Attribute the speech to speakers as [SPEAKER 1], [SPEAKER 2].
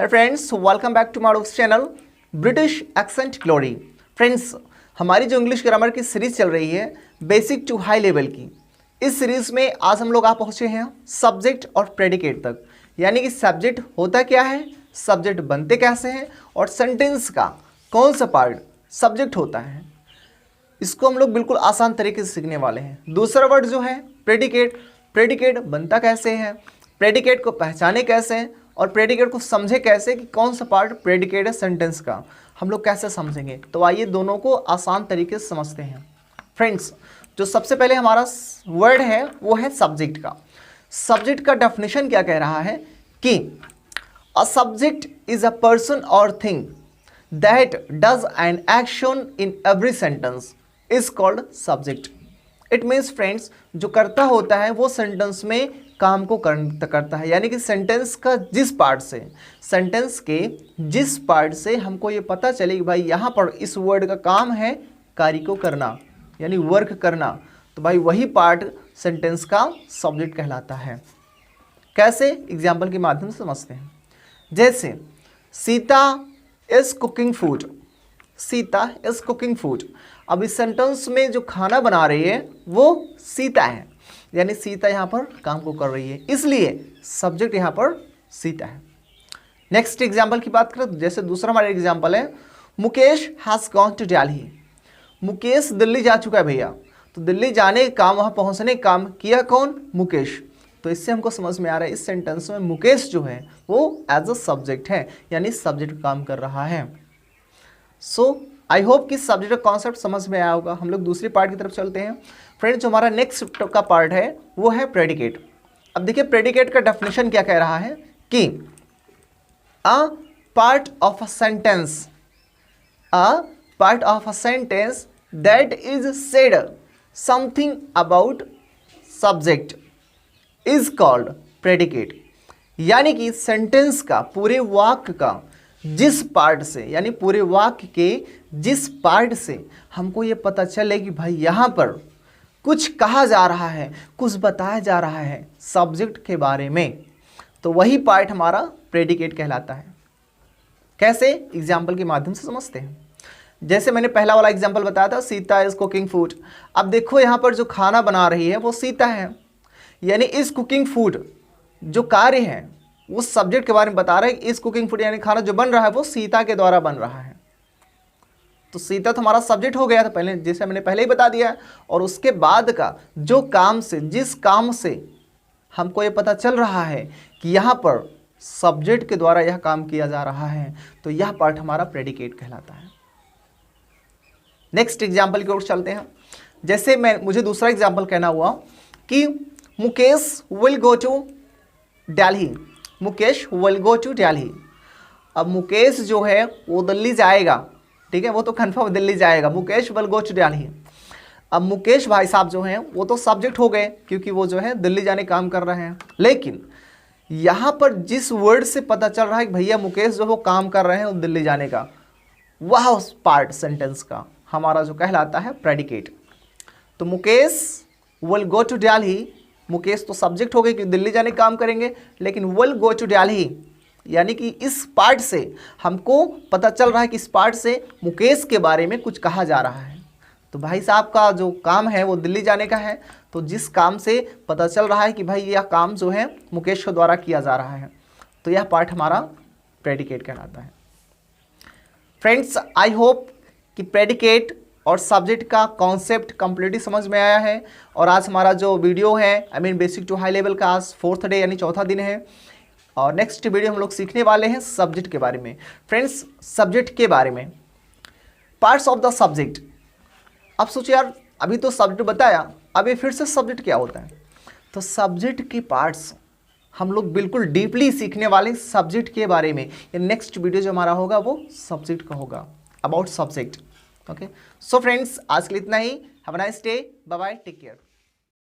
[SPEAKER 1] है friends, welcome back to my channel British accent glory. Friends, हमारी जो English grammar की सीरीज चल रही है बेसिक टू हाई लेवल की, इस सीरीज में आज हम लोग आ पहुंचे हैं सब्जेक्ट और प्रेडिकेट तक। यानी कि सब्जेक्ट होता क्या है, सब्जेक्ट बनते कैसे हैं और सेंटेंस का कौन सा पार्ट सब्जेक्ट होता है, इसको हम लोग बिल्कुल आसान तरीके से सीखने वाले हैं। दूसरा वर्ड जो है प्रेडिकेट, प्रेडिकेट बनता कैसे है, प्रेडिकेट को पहचाने कैसे हैं और प्रेडिकेट को समझे कैसे कि कौन सा पार्ट प्रेडिकेट है सेंटेंस का, हम लोग कैसे समझेंगे। तो आइए दोनों को आसान तरीके से समझते हैं। फ्रेंड्स, जो सबसे पहले हमारा वर्ड है वो है सब्जेक्ट का। सब्जेक्ट का डेफिनेशन क्या कह रहा है कि a subject is a person और thing that does an action in every sentence is called subject. It means friends, जो करता होता है वो सेंटेंस में काम को करता है। यानी कि सेंटेंस का जिस पार्ट से, सेंटेंस के जिस पार्ट से हमको ये पता चले कि भाई यहाँ पर इस वर्ड का काम है कार्य को करना, यानी वर्क करना, तो भाई वही पार्ट सेंटेंस का सब्जेक्ट कहलाता है। कैसे, एग्जाम्पल के माध्यम से समझते हैं। जैसे Sita is cooking food, Sita is cooking food. अब इस सेंटेंस में जो खाना बना रही है वो सीता है, यानी सीता यहाँ पर काम को कर रही है, इसलिए सब्जेक्ट यहाँ पर सीता है। नेक्स्ट एग्जाम्पल की बात करें, जैसे दूसरा हमारा एग्जाम्पल है Mukesh has gone to Delhi. Mukesh Delhi जा चुका है भैया, तो दिल्ली जाने का काम, वहाँ पहुँचने का काम किया कौन, मुकेश। तो इससे हमको समझ में आ रहा है इस सेंटेंस में मुकेश जो है वो एज अ सब्जेक्ट है, यानी सब्जेक्ट काम कर रहा है। सो आई होप कि सब्जेक्ट का कॉन्सेप्ट समझ में आया होगा। हम लोग दूसरी पार्ट की तरफ चलते हैं। फ्रेंड्स, जो हमारा नेक्स्ट का पार्ट है वो है प्रेडिकेट। अब देखिए प्रेडिकेट का डेफिनेशन क्या कह रहा है कि a part of a sentence, a part of a sentence that is said something about subject is called predicate. यानी कि सेंटेंस का, पूरे वाक्य का जिस पार्ट से, यानी पूरे वाक्य के जिस पार्ट से हमको ये पता चले कि भाई यहाँ पर कुछ कहा जा रहा है, कुछ बताया जा रहा है सब्जेक्ट के बारे में, तो वही पार्ट हमारा प्रेडिकेट कहलाता है। कैसे, एग्जाम्पल के माध्यम से समझते हैं। जैसे मैंने पहला वाला एग्जाम्पल बताया था, सीता इज कुकिंग फूड। अब देखो यहाँ पर जो खाना बना रही है वो सीता है, यानी इस कुकिंग फूड जो कार्य है वो सब्जेक्ट के बारे में बता रहा है। इस कुकिंग फूड यानी खाना जो बन रहा है वो सीता के द्वारा बन रहा है, तो सीता तो हमारा सब्जेक्ट हो गया था पहले, जैसे मैंने पहले ही बता दिया। और उसके बाद का जो काम से, जिस काम से हमको ये पता चल रहा है कि यहाँ पर सब्जेक्ट के द्वारा यह काम किया जा रहा है, तो यह पार्ट हमारा प्रेडिकेट कहलाता है। नेक्स्ट एग्जाम्पल की ओर चलते हैं। जैसे मुझे दूसरा एग्जाम्पल कहना हुआ कि Mukesh will go to Delhi, Mukesh will go to Delhi. अब मुकेश जो है वो दिल्ली जाएगा, ठीक है, वो तो कन्फर्म दिल्ली जाएगा, Mukesh will go to Delhi. अब मुकेश भाई साहब जो हैं वो तो सब्जेक्ट हो गए, क्योंकि वो जो है दिल्ली जाने काम कर रहे हैं। लेकिन यहाँ पर जिस वर्ड से पता चल रहा है कि भैया मुकेश जो वो काम कर रहे हैं दिल्ली जाने का, वह उस पार्ट सेंटेंस का हमारा जो कहलाता है प्रेडिकेट। तो Mukesh will go to Delhi, Mukesh तो सब्जेक्ट हो गए कि दिल्ली जाने काम करेंगे, लेकिन विल गो टू दिल्ली यानी कि इस पार्ट से हमको पता चल रहा है कि इस पार्ट से मुकेश के बारे में कुछ कहा जा रहा है। तो भाई साहब का जो काम है वो दिल्ली जाने का है, तो जिस काम से पता चल रहा है कि भाई यह काम जो है मुकेश के द्वारा किया जा रहा है, तो यह पार्ट हमारा प्रेडिकेट कहलाता है। फ्रेंड्स, आई होप कि प्रेडिकेट और सब्जेक्ट का कॉन्सेप्ट कंप्लीटली समझ में आया है। और आज हमारा जो वीडियो है बेसिक टू हाई लेवल का आज 4th डे यानी चौथा दिन है, और नेक्स्ट वीडियो हम लोग सीखने वाले हैं सब्जेक्ट के बारे में। फ्रेंड्स, सब्जेक्ट के बारे में, पार्ट्स ऑफ द सब्जेक्ट। अब सोचिए यार, अभी तो सब्जेक्ट बताया, अब ये फिर से सब्जेक्ट क्या होता है। तो सब्जेक्ट के पार्ट्स हम लोग बिल्कुल डीपली सीखने वाले सब्जेक्ट के बारे में। ये नेक्स्ट वीडियो जो हमारा होगा वो सब्जेक्ट का होगा, about subject. Okay, so friends, आज के लिए इतना ही। Have a nice day, bye bye, take care.